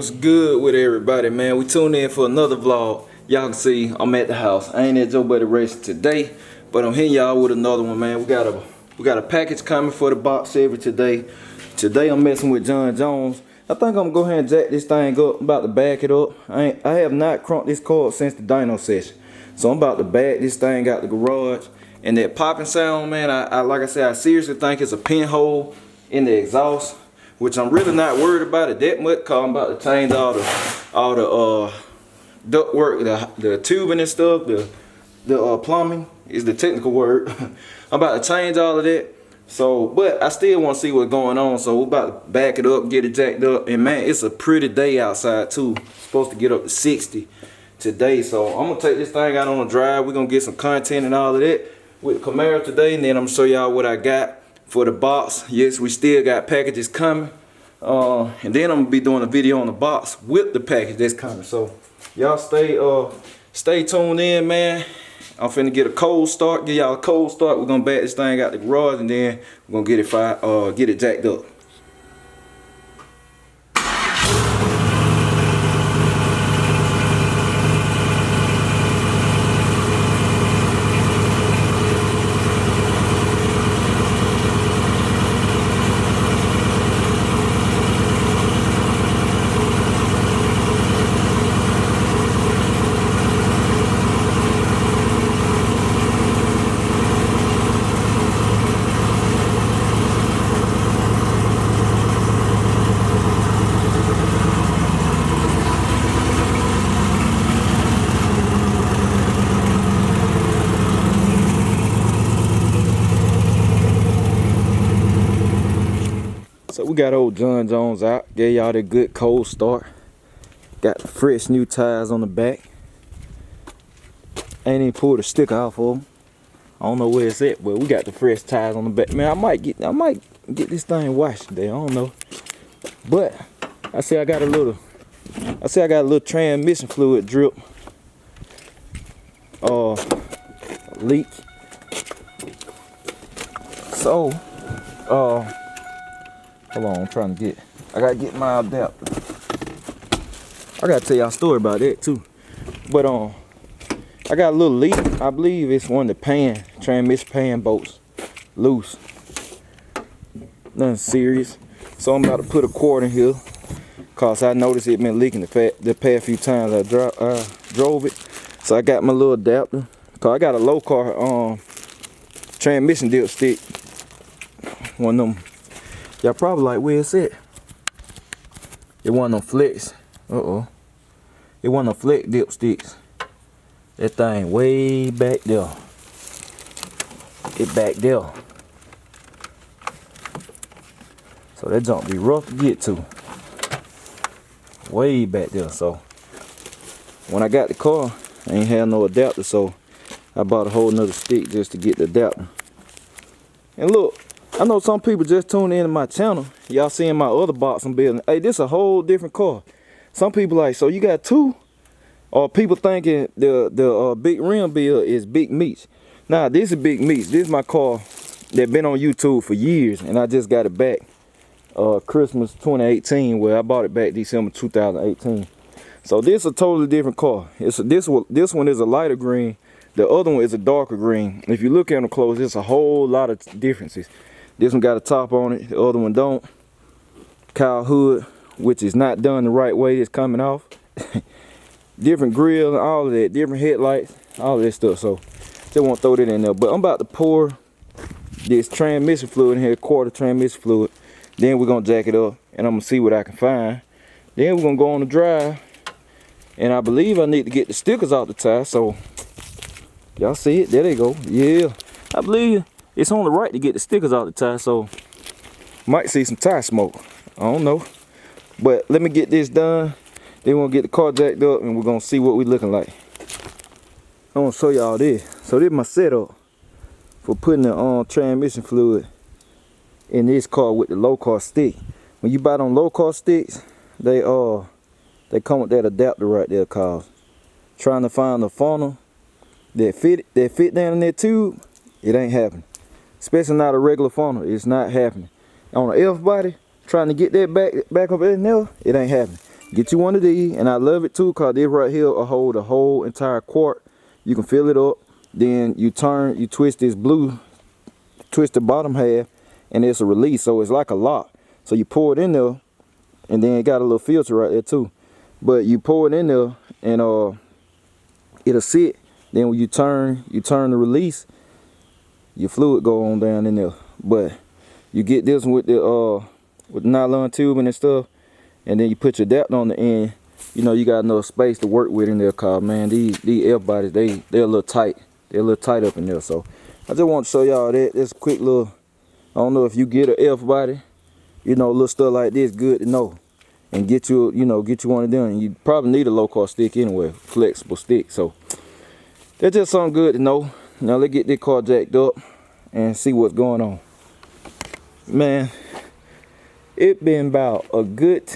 What's good with everybody, man? We tuned in for another vlog. Y'all can see I'm at the house. I ain't at Joe Buddy Racing today, but I'm hitting y'all with another one, man. We got a package coming for the box Chevy today. Today I'm messing with John Jones. I think I'm gonna go ahead and jack this thing up. I'm about to back it up. I have not crunked this cord since the dyno session, so I'm about to back this thing out the garage. And that popping sound, man, I like I said, I seriously think it's a pinhole in the exhaust, which I'm really not worried about it that much, cause I'm about to change all the duct work, the tubing and stuff, the plumbing is the technical word. I'm about to change all of that. So, but I still want to see what's going on. So we're about to back it up, get it jacked up, and man, it's a pretty day outside too. It's supposed to get up to 60 today. So I'm gonna take this thing out on the drive. We're gonna get some content and all of that with the Camaro today, and then I'm gonna show y'all what I got for the box. Yes, we still got packages coming, and then I'm gonna be doing a video on the box with the package that's coming. So y'all stay tuned in, man. I'm finna get a cold start, give y'all a cold start. We're gonna back this thing out the garage, and then we're gonna get it jacked up. So we got old John Jones out, gave y'all that good cold start. Got the fresh new tires on the back. Ain't even pulled a sticker off of them. I don't know where it's at, but we got the fresh tires on the back. Man, I might get this thing washed today. I don't know, but I say I got a little transmission fluid drip leak. So hold on, I gotta get my adapter. I gotta tell y'all a story about that too. But I got a little leak. I believe it's one of the transmission pan bolts loose. Nothing serious. So I'm about to put a cord in here, cause I noticed it been leaking the past few times I drove it. So I got my little adapter. Cause I got a low car transmission dipstick. One of them. Y'all probably like, where it's at? It wasn't no flex. It wasn't no flex dipsticks. That thing way back there. It back there. So that junk be rough to get to. Way back there. So when I got the car, I ain't had no adapter, so I bought a whole nother stick just to get the adapter. And look, I know some people just tuned into my channel. Y'all seeing my other box I'm building. Hey, this a whole different car. Some people like, so you got two? Or people thinking the big rim build is Big Meats. Nah, this is Big Meats. This is my car that been on YouTube for years, and I just got it back Christmas 2018, where I bought it back December 2018. So this is a totally different car. This one is a lighter green. The other one is a darker green. If you look at them close, there's a whole lot of differences. This one got a top on it, the other one don't. Cowl hood, which is not done the right way, it's coming off. Different grill and all of that, different headlights, all of that stuff. So just want to throw that in there. But I'm about to pour this transmission fluid in here, quarter transmission fluid. Then we're gonna jack it up, and I'm gonna see what I can find. Then we're gonna go on the drive, and I believe I need to get the stickers off the tire. So y'all see it? There they go. Yeah, I believe it's on the right to get the stickers out the tire, so might see some tire smoke. I don't know. But let me get this done. Then we'll get the car jacked up, and we're gonna see what we looking like. I want to show y'all this. So this is my setup for putting the transmission fluid in this car with the low car stick. When you buy them low car sticks, they come with that adapter right there, cause trying to find the funnel that fit down in that tube, it ain't happening. Especially not a regular funnel, it's not happening. On an F body, trying to get that back up in there, it ain't happening. Get you one of these, and I love it too, cause this right here will hold a whole entire quart. You can fill it up, then you twist this blue, twist the bottom half, and it's a release, so it's like a lock. So you pour it in there, and then it got a little filter right there too. But you pour it in there, and it'll sit. Then when you turn the release, your fluid go on down in there. But you get this one with the nylon tubing and stuff, and then you put your adapter on the end. You know, you got enough space to work with in there, cause man, these F bodies, they're a little tight. They're a little tight up in there. So I just want to show y'all that. This quick little, I don't know if you get an F body, you know, little stuff like this, good to know. And get you, get you one of them. You probably need a low cost stick anyway, flexible stick. So that's just something good to know. Now let's get this car jacked up and see what's going on. Man, it been about a good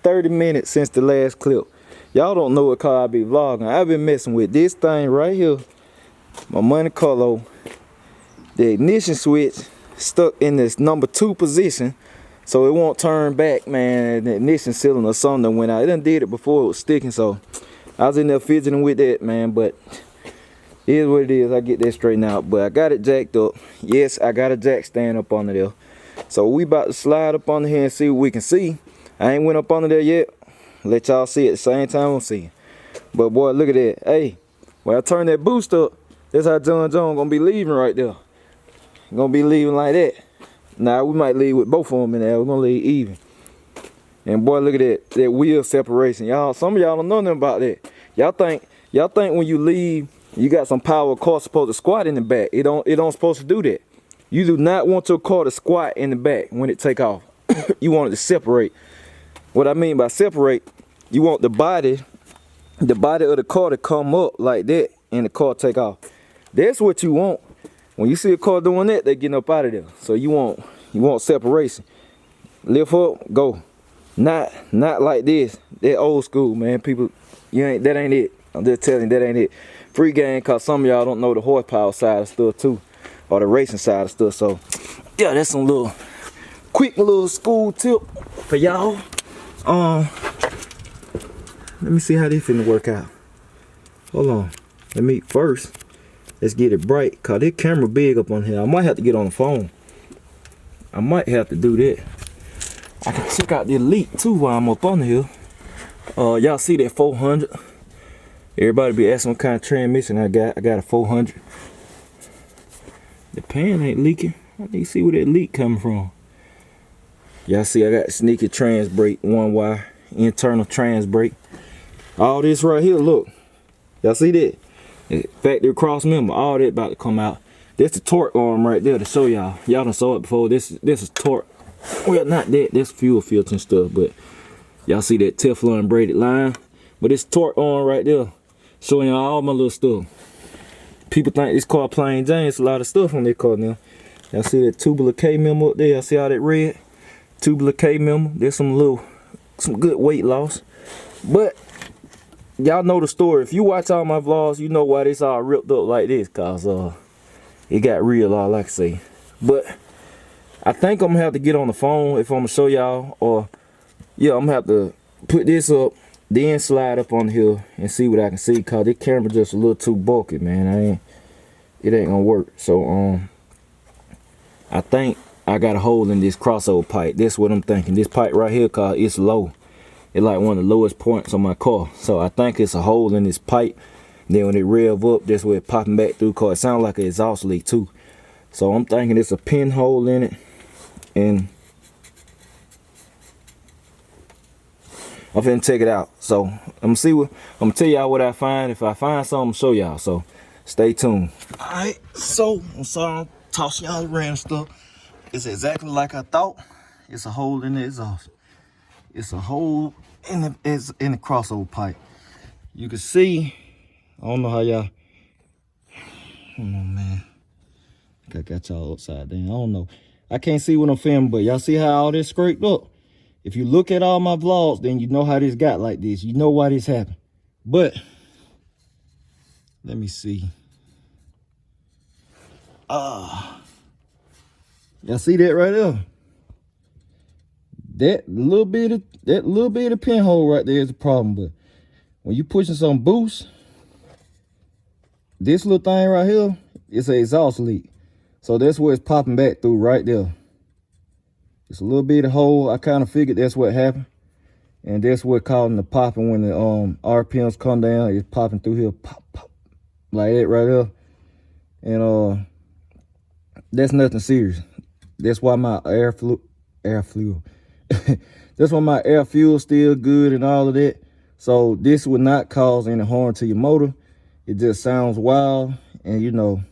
30 minutes since the last clip. Y'all don't know what car I be vlogging. I've been messing with this thing right here, my Monte Carlo. The ignition switch stuck in this number 2 position, so it won't turn back, man. The ignition sealing or something went out. It done did it before it was sticking, so I was in there fidgeting with that, man. But it is what it is. I get that straightened out. But I got it jacked up. Yes, I got a jack stand up under there. So we about to slide up under here and see what we can see. I ain't went up under there yet. Let y'all see it at the same time I'm seeing. But boy, look at that. Hey, when I turn that boost up, that's how John gonna be leaving right there. Gonna be leaving like that. Now we might leave with both of them in there. We're gonna leave even. And boy, look at that wheel separation. Y'all, some of y'all don't know nothing about that. Y'all think when you leave, you got some power, a car supposed to squat in the back. It don't supposed to do that. You do not want your car to squat in the back when it take off. You want it to separate. What I mean by separate, you want the body of the car to come up like that and the car take off. That's what you want. When you see a car doing that, they getting up out of there. So you want separation. Lift up, go. Not like this. That old school, man. People, that ain't it. I'm just telling you, that ain't it. Free game, cause some of y'all don't know the horsepower side of stuff too, or the racing side of stuff. So yeah, that's some little quick little school tip for y'all. Let me see how this finna work out. Hold on. Let's get it bright, cause this camera big up on here. I might have to get on the phone. I might have to do that. I can check out the Elite too while I'm up on here. Y'all see that 400? Everybody be asking what kind of transmission I got. I got a 400. The pan ain't leaking. I need to see where that leak coming from. Y'all see I got sneaky Transbrake, 1Y, internal Transbrake. All this right here, look. Y'all see that? Factory cross member, all that about to come out. That's the torque arm right there to show y'all. Y'all done saw it before. This is torque. Well, not that. That's fuel filter and stuff, but y'all see that Teflon braided line. But it's torque arm right there, showing y'all all my little stuff. People think this car plain Jane. It's a lot of stuff on this car now. Y'all see that tubular K member up there? Y'all see all that red? Tubular K member. There's some good weight loss. But y'all know the story. If you watch all my vlogs, you know why this all ripped up like this. Cause it got real, all I can say. But I think I'm gonna have to get on the phone if I'm gonna show y'all. Or yeah, I'm gonna have to put this up, then slide up on here and see what I can see. Cause this camera just a little too bulky, man. It ain't gonna work. So I think I got a hole in this crossover pipe. That's what I'm thinking. This pipe right here, cause it's low. It's like one of the lowest points on my car. So I think it's a hole in this pipe. Then when it rev up, that's where it's popping back through, cause it sounds like an exhaust leak too. So I'm thinking it's a pinhole in it. And I'm finna check it out. So I'm gonna tell y'all what I find. If I find something, I'm gonna show y'all. So stay tuned. Alright, so I'm sorry I'm tossing y'all the random stuff. It's exactly like I thought. It's a hole in the exhaust. It's a hole in the crossover pipe. You can see, I don't know how y'all, oh man, I got y'all upside down. I don't know. I can't see what I'm filming, but y'all see how all this scraped up? If you look at all my vlogs, then you know how this got like this. You know why this happened. But let me see. Y'all see that right there? that little bit of pinhole right there is the problem. But when you pushing some boost, this little thing right here, it's an exhaust leak. So that's where it's popping back through right there. It's a little bit of hole. I kind of figured that's what happened. And that's what causing the popping when the RPMs come down. It's popping through here, pop, pop, like that right there. And that's nothing serious. That's why my air fuel. That's why my air fuel still good and all of that. So this would not cause any harm to your motor. It just sounds wild, and you know,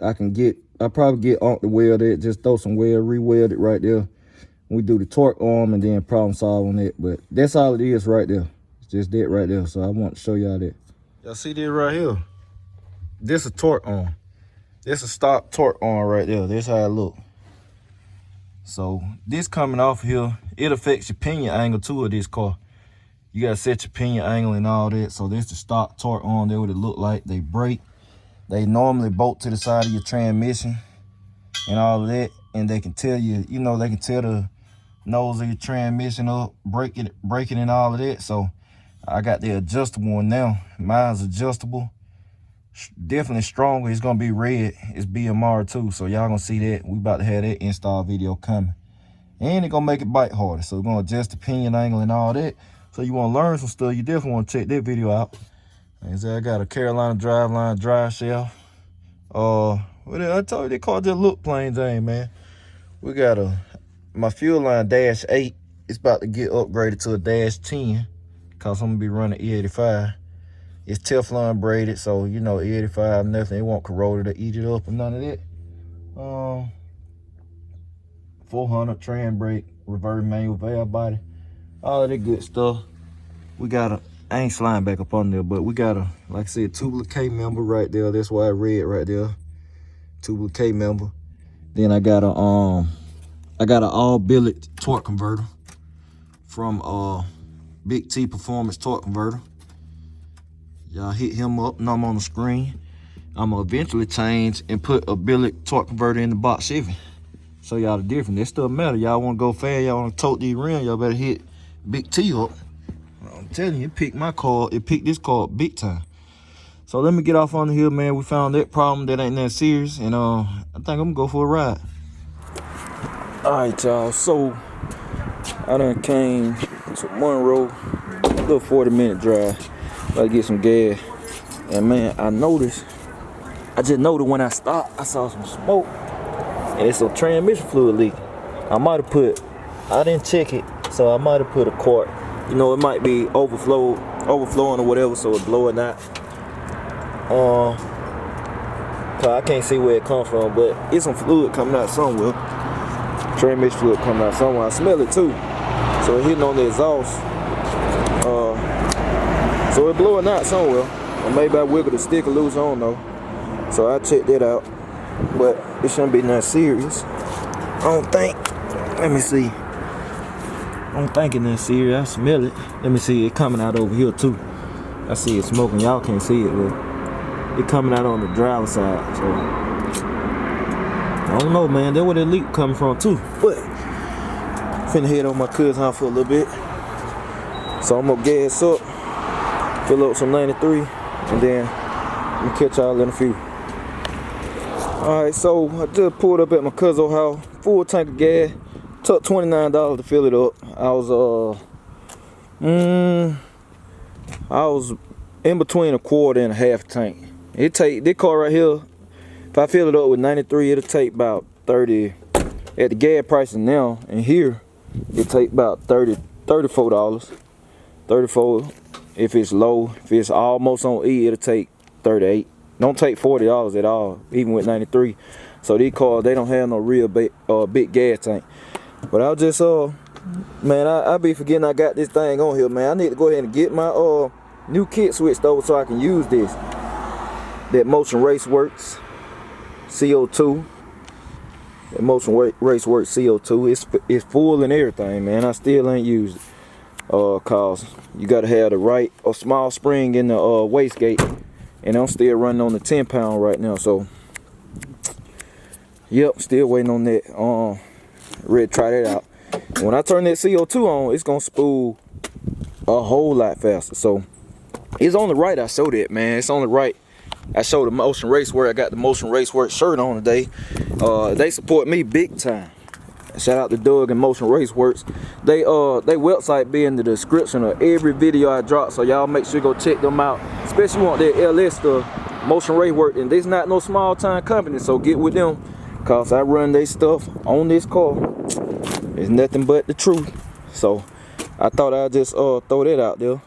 I probably get on the weld it, just throw some weld, re-weld it right there. We do the torque arm and then problem solve on it. But that's all it is right there. It's just that right there. So I want to show y'all that. Y'all see this right here? This a torque arm. This a stock torque arm right there. That's how it look. So this coming off here, it affects your pinion angle too of this car. You gotta set your pinion angle and all that. So this the stock torque arm. That's what it look like. They break. They normally bolt to the side of your transmission and all of that. And they can tell you, you know, they can tell the nose of your transmission up, breaking and all of that. So I got the adjustable one now. Mine's adjustable. Definitely stronger. It's gonna be red. It's BMR too. So y'all gonna see that. We about to have that install video coming. And it's gonna make it bite harder. So we're gonna adjust the pinion angle and all that. So you wanna learn some stuff, you definitely wanna check that video out. Like I said, I got a Carolina driveline drive shaft. I told you they called that look plain Jane, man. We got my fuel line -8. It's about to get upgraded to a -10 because I'm gonna be running E85. It's Teflon braided, so you know E85 nothing. It won't corrode it or eat it up or none of that. 400 Transbrake, reverse manual valve body, all of that good stuff. We got I ain't sliding back up on there, but we got like I said, tubular K member right there. That's why I read right there, tubular K member. Then I got an all billet torque converter from Big T Performance Torque Converter. Y'all hit him up, and I'm on the screen. I'm gonna eventually change and put a billet torque converter in the box Chevy. Show y'all the difference. That still matter. Y'all wanna go fast, y'all wanna tote these rims, y'all better hit Big T up. I'm telling you, it picked my car, it picked this car up big time. So let me get off on the hill, man. We found that problem that ain't that serious, and I think I'm gonna go for a ride. All right, y'all, so I done came to Monroe, a little 40-minute drive. About to get some gas, and man, I just noticed when I stopped, I saw some smoke, and it's a transmission fluid leak. I didn't check it, so I might have put a quart. You know, it might be overflowing or whatever, so it blowing out. Cause I can't see where it comes from, but it's some fluid coming out somewhere. Transmission fluid coming out somewhere. I smell it too, so it hitting on the exhaust. So it's blowing out somewhere, or maybe I wiggled the sticker loose, I don't know. So I checked that out, but it shouldn't be nothing serious. I don't think. Let me see. I don't think it's nothing serious. I smell it. Let me see. It coming out over here too. I see it smoking. Y'all can't see it, but it coming out on the driver's side. So I don't know, man. That's where that leak coming from too. But finna head on my cousin's house for a little bit. So I'm gonna gas up, fill up some 93, and then I'm gonna catch y'all in a few. Alright, so I just pulled up at my CUZO house, full tank of gas, took $29 to fill it up. I was in between a quarter and a half tank. This car right here, if I fill it up with 93, it'll take about 30 at the gas prices now, and here it take about $34. 34 if it's low. If it's almost on E, it'll take 38. Don't take $40 at all, even with 93. So these cars, they don't have no real big gas tank. But I was just man, I be forgetting I got this thing on here, man. I need to go ahead and get my new kit switched over so I can use this. That Motion RACEWORKS CO2. That Motion RACEWORKS CO2. It's full and everything, man. I still ain't used it. Cause you gotta have the right small spring in the wastegate, and I'm still running on the 10-pound right now. So yep, still waiting on that. Ready to try that out. when I turn that CO2 on, it's gonna spool a whole lot faster. So it's on the right. I showed it, man. It's on the right. I showed the Motion RACEWORKS. I got the Motion RACEWORKS shirt on today. They support me big time. Shout out to Doug and Motion RACEWORKS. They website be in the description of every video I drop, so y'all make sure you go check them out. Especially you want that LS stuff, Motion RACEWORKS, and this not no small time company, so get with them, cause I run their stuff on this car. It's nothing but the truth. So I thought I'd just throw that out there.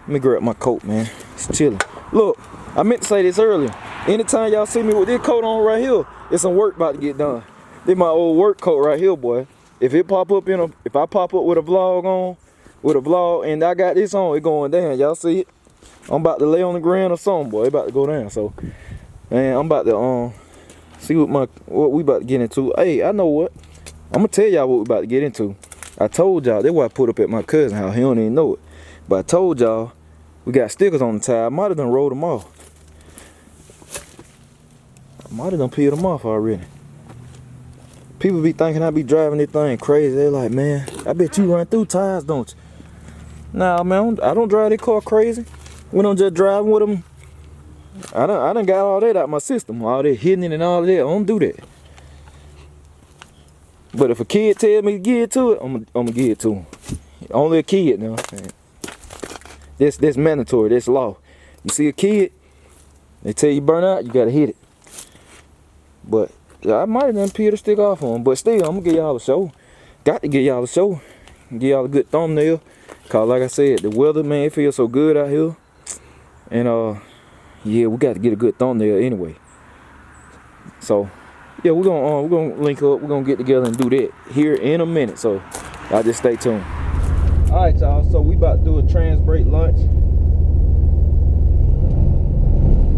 Let me grab my coat, man. It's chilling. Look, I meant to say this earlier. Anytime y'all see me with this coat on right here, it's some work about to get done. This my old work coat right here, boy. If it pop up if I pop up with a vlog on, and I got this on, it going down. Y'all see it? I'm about to lay on the ground or something, boy. It about to go down. So, man, I'm about to see what we about to get into. Hey, I know what. I'm gonna tell y'all what we about to get into. I told y'all, that's why I put up at my cousin's house. He don't even know it. But I told y'all, we got stickers on the tire. I might have done rolled them off. I might have done peeled them off already. People be thinking I be driving this thing crazy. They're like, man, I bet you run through tires, don't you? Nah, man, I don't drive this car crazy. When I'm just driving with them, I done got all that out my system. All that hitting it and all that. I don't do that. But if a kid tell me to get to it, I'm gonna give it to him. Only a kid now. That's mandatory. That's law. You see a kid, they tell you burn out, you gotta hit it. But I might have done peeled the stick off on him, but still, I'm gonna give y'all a show. Got to give y'all a show. Give y'all a good thumbnail. Cause like I said, the weather, man, it feels so good out here. And yeah, we got to get a good thumbnail anyway. So yeah, we're gonna link up. We're gonna get together and do that here in a minute. So y'all just stay tuned. All right, y'all. So we about to do a Transbrake lunch.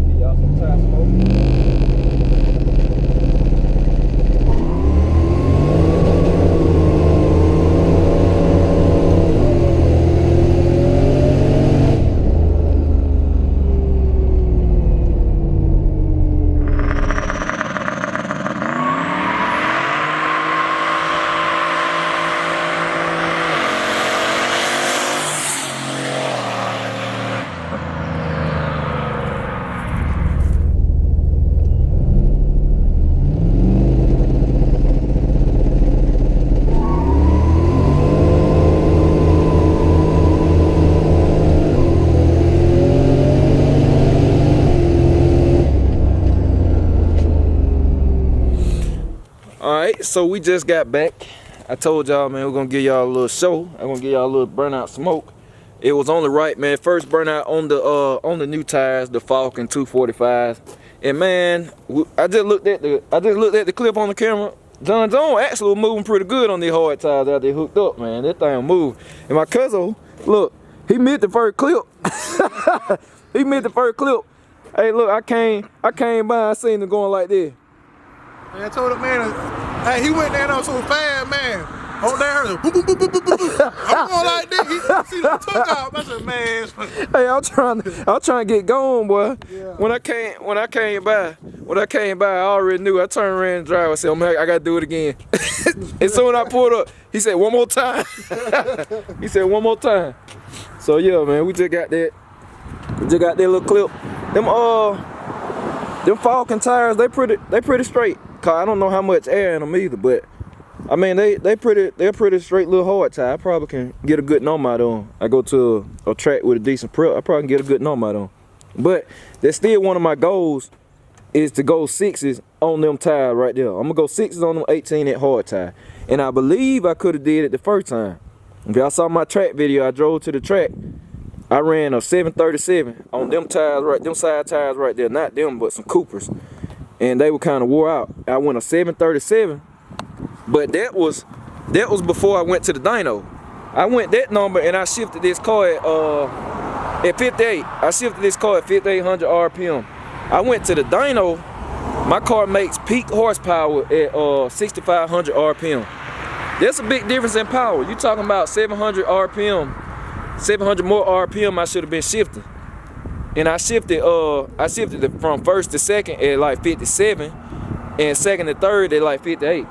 Give y'all some tire smoke. So we just got back. I told y'all, man, we're gonna give y'all a little show. I'm gonna give y'all a little burnout smoke. It was on the right, man. First burnout on the new tires, the Falcon 245s. And man, I just looked at the clip on the camera. John actually was moving pretty good on these hard tires out there hooked up, man. That thing moved. And my CUZO, look, he missed the first clip. He missed the first clip. Hey, look, I came by, I seen him going like this. And I told him, man, hey, he went down so fast, man. On there, boop, boop, boop, boop, boop, boop. I'm going like this. He see the took off. I said, man. Hey, I'm trying to get going, boy. Yeah. When I came by, I already knew. I turned around and drive. I said, oh, man, I gotta do it again. And so when I pulled up, he said, one more time. He said, one more time. So yeah, man, we just got that. We just got that little clip. Them Falcon tires, they pretty straight. Cause I don't know how much air in them either, but I mean they're pretty straight little hard tire. I probably can get a good number out on. I go to a track with a decent prep, I probably can get a good number out on. But that's still one of my goals is to go 6s on them tires right there. I'm gonna go 6s on them 18-inch hard tire. And I believe I could have did it the first time. If y'all saw my track video, I drove to the track. I ran a 737 on them tires right, them side tires right there. Not them, but some Coopers. And they were kind of wore out. I went a 737, but that was before I went to the dyno. I went that number and I shifted this car at 58. I shifted this car at 5,800 RPM. I went to the dyno. My car makes peak horsepower at 6,500 RPM. That's a big difference in power. You talking about 700 RPM, 700 more RPM I should have been shifting. And I shifted it from first to second at like 57 and second to third at like 58.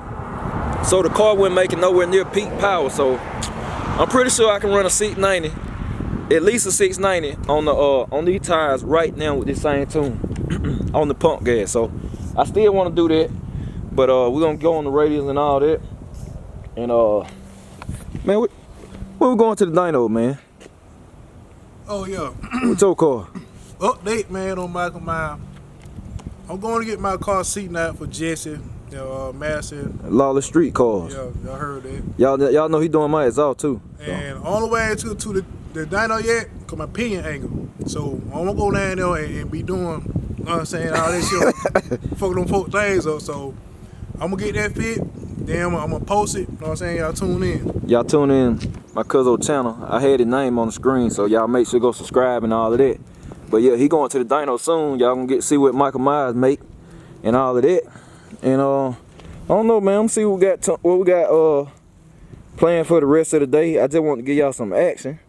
So the car wasn't making nowhere near peak power. So I'm pretty sure I can run a 690, at least a 690 on these tires right now with this same tune on the pump gas. So I still want to do that, but we're gonna go on the radius and all that. And man, where we going to the dyno, man? Oh yeah. What's your car? Update, man, on Michael Myers. I'm going to get my car seating out for Jesse, Massive. Lawless Street cars. Yeah, y'all heard that. Y'all know he doing my exhaust too. And on the way to the dyno yet, cause my pinion angle. So I'm gonna go down there and be doing, you know what I'm saying, all that shit, fucking them folk things up. So I'm gonna get that fit. Then I'm gonna post it. You know what I'm saying? Y'all tune in. Y'all tune in my CUZO channel. I had his name on the screen, so y'all make sure to go subscribe and all of that. But yeah, he going to the dyno soon. Y'all gonna get to see what Michael Myers make and all of that. And I don't know, man. I'm see what we got planned for the rest of the day. I just want to give y'all some action.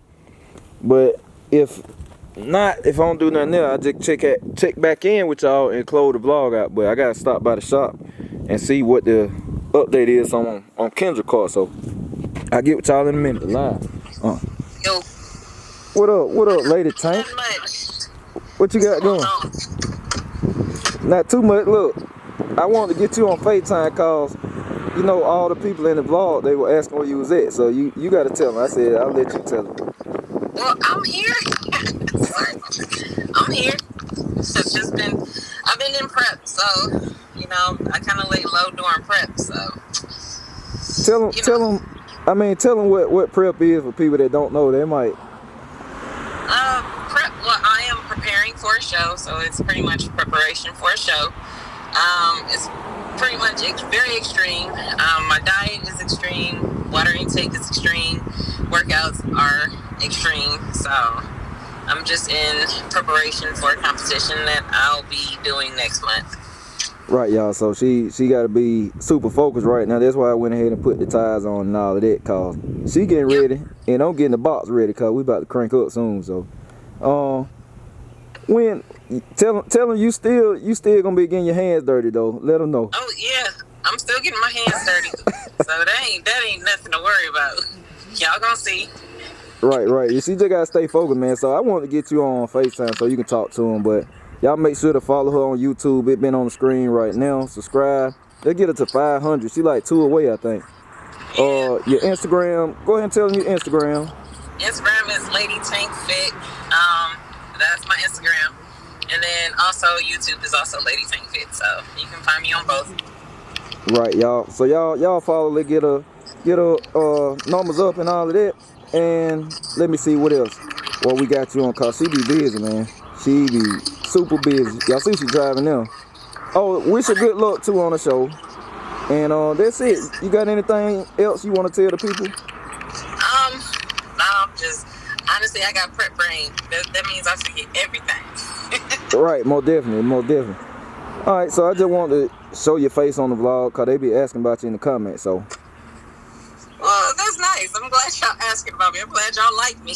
But if I don't do nothing there, I just check back in with y'all and close the vlog out. But I gotta stop by the shop and see what the update is on KENDRA car. So I'll get with y'all in a minute. Live. Yo. What up, Lady Tank? What you got going? Not too much. Look, I wanted to get you on FaceTime cause you know all the people in the vlog, they were asking where you was at. So you got to tell them. I said I'll let you tell them. Well, I'm here. I'm here. It's just I've been in prep, so you know I kind of lay low during prep. So tell them what prep is for people that don't know. They might. Prep. Well, I am preparing for a show, so it's pretty much preparation for a show. It's pretty much very extreme. My diet is extreme. Water intake is extreme. Workouts are extreme. So I'm just in preparation for a competition that I'll be doing next month. Right, y'all. So she got to be super focused right now. That's why I went ahead and put the tires on and all of that, cause she getting ready and I'm getting the box ready, cause we about to crank up soon. So, when tell them you still gonna be getting your hands dirty though. Let them know. Oh yeah, I'm still getting my hands dirty. So that ain't nothing to worry about. Y'all gonna see. Right. You see, just gotta stay focused, man. So I want to get you on FaceTime so you can talk to him, but y'all make sure to follow her on YouTube. It been on the screen right now. Subscribe. Let's get her to 500. She like 2 away, I think. Yeah. Your Instagram. Go ahead and tell them your Instagram. Instagram is Lady Tank Fit. That's my Instagram. And then also YouTube is also Lady Tank Fit. So you can find me on both. Right, y'all. So y'all follow. Let's get her numbers up and all of that. And let me see what else. Well, we got you on, cause she be busy, man. She be super busy. Y'all see she driving now. Oh, wish her good luck too on the show. And that's it. You got anything else you want to tell the people? No, just honestly, I got prep brain. That means I forget everything. Right, more definitely. All right, so I just want to show your face on the vlog, cause they be asking about you in the comments. So. Well, that's nice. I'm glad y'all asking about me. I'm glad y'all like me.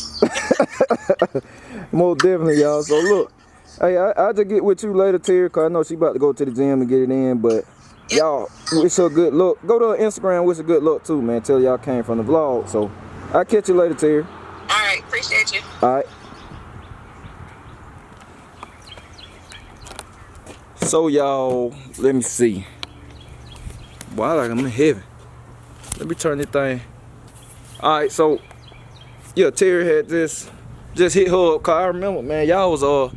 More definitely, y'all. So look, hey, I'll just get with you later, Terry, cause I know she about to go to the gym and get it in. But y'all, wish her good luck. Go to her Instagram, wish her good luck too, man. Tell y'all came from the vlog. So I'll catch you later, Terry. All right, appreciate you. All right. So y'all, let me see. Wow, like I'm heavy. Let me turn this thing. All right, so yeah, Terry had just hit her up. Cause I remember, man, y'all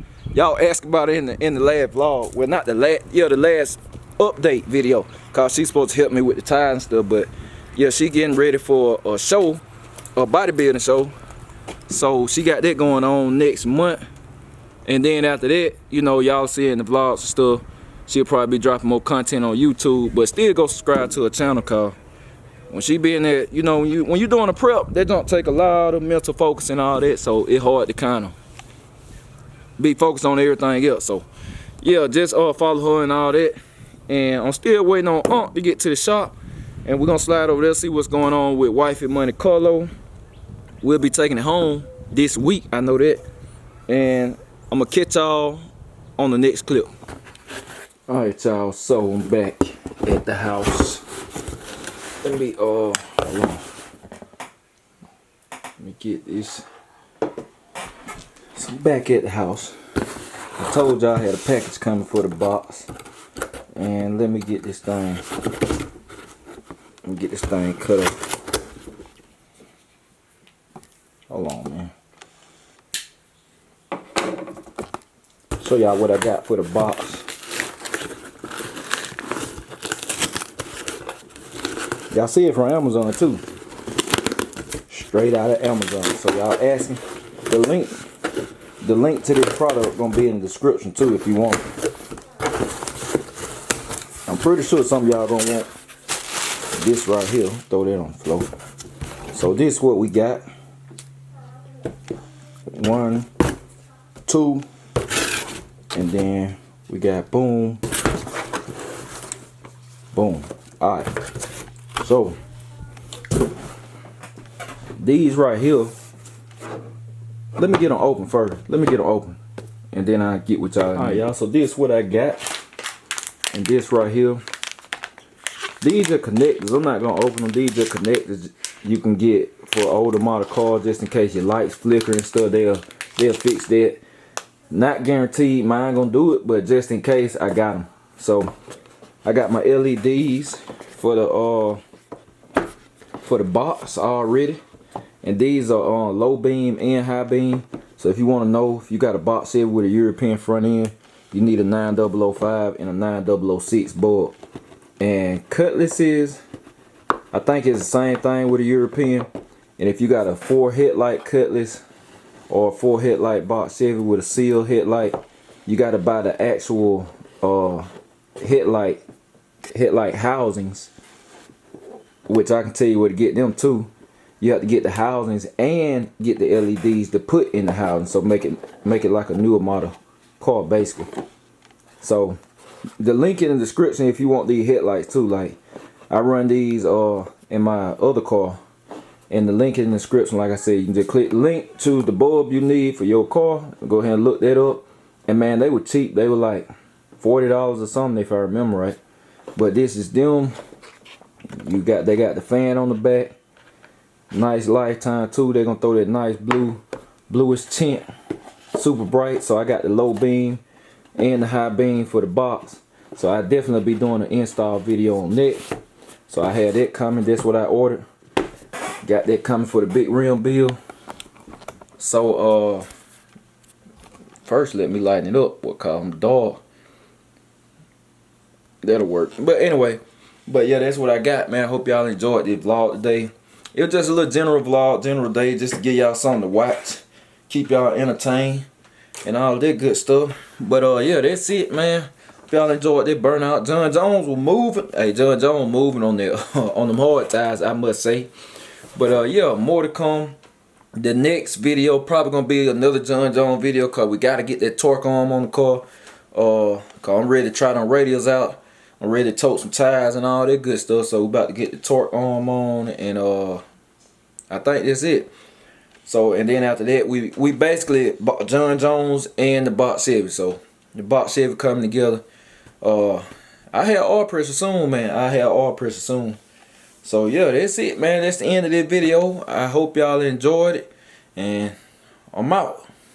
asked about it in the last vlog. Well, not the last, the last update video. Cause she's supposed to help me with the tires and stuff. But yeah, she getting ready for a show, a bodybuilding show. So she got that going on next month. And then after that, you know, y'all see in the vlogs and stuff. She'll probably be dropping more content on YouTube. But still go subscribe to her channel, cause when she be in there, you know, when you doing a prep, that don't take a lot of mental focus and all that, so it's hard to kind of be focused on everything else. So yeah, just follow her and all that. And I'm still waiting on to get to the shop, and we're gonna slide over there, see what's going on with Wifey Money Carlo. We'll be taking it home this week, I know that. And I'm gonna catch y'all on the next clip. All right, y'all, so I'm back at the house. Let me hold on. Let me get this. So I'm back at the house. I told y'all I had a package coming for the box. And let me get this thing. Let me get this thing cut up. Hold on, man. Show y'all what I got for the box. Y'all see it from Amazon too. Straight out of Amazon. So y'all asking, the link to this product gonna be in the description too if you want it. I'm pretty sure some of y'all gonna want this right here. Throw that on the floor. So this is what we got. 1, 2, and then we got boom, boom. All right. So these right here, let me get them open first. Let me get them open, and then I get with y'all. All right, y'all. So this is what I got, and this right here. These are connectors. I'm not gonna open them. These are connectors you can get for older model cars, just in case your lights flicker and stuff. They'll fix that. Not guaranteed mine gonna do it, but just in case, I got them. So I got my LEDs for the box already, and these are low beam and high beam. So if you want to know if you got a box Chevy with a European front end, you need a 9005 and a 9006 bulb. And cutlasses, I think it's the same thing with a European. And if you got a 4 headlight cutlass or a 4 headlight box Chevy with a seal headlight, you got to buy the actual headlight housings, which I can tell you where to get them too. You have to get the housings and get the LEDs to put in the housing, so make it like a newer model car basically. So the link in the description if you want these headlights too. Like I run these in my other car, and the link in the description. Like I said, you can just click the link, choose the bulb you need for your car, go ahead and look that up. And man, they were cheap. They were like $40 or something if I remember right. But this is them. They got the fan on the back. Nice lifetime too. They're gonna throw that nice bluish tint, super bright. So I got the low beam and the high beam for the box. So I definitely be doing an install video on that. So I had that coming. That's what I ordered. Got that coming for the big rim bill. So first let me lighten it up. What call them dog. That'll work. But anyway, yeah, that's what I got, man. I hope y'all enjoyed the vlog today. It was just a little general vlog, general day, just to give y'all something to watch, keep y'all entertained, and all that good stuff. But yeah, that's it, man. Hope y'all enjoyed that burnout. John Jones was moving. Hey, John Jones moving on there on them hard tires, I must say. But yeah, more to come. The next video probably gonna be another John Jones video, cause we gotta get that torque arm on the car. Cause I'm ready to try them radials out. I'm ready to tote some tires and all that good stuff. So we about to get the torque arm on, and I think that's it. So and then after that, we basically bought John Jones and the box Chevy. So the box Chevy coming together. I have oil pressure soon, man. I have oil pressure soon. So yeah, that's it, man. That's the end of this video. I hope y'all enjoyed it, and I'm out.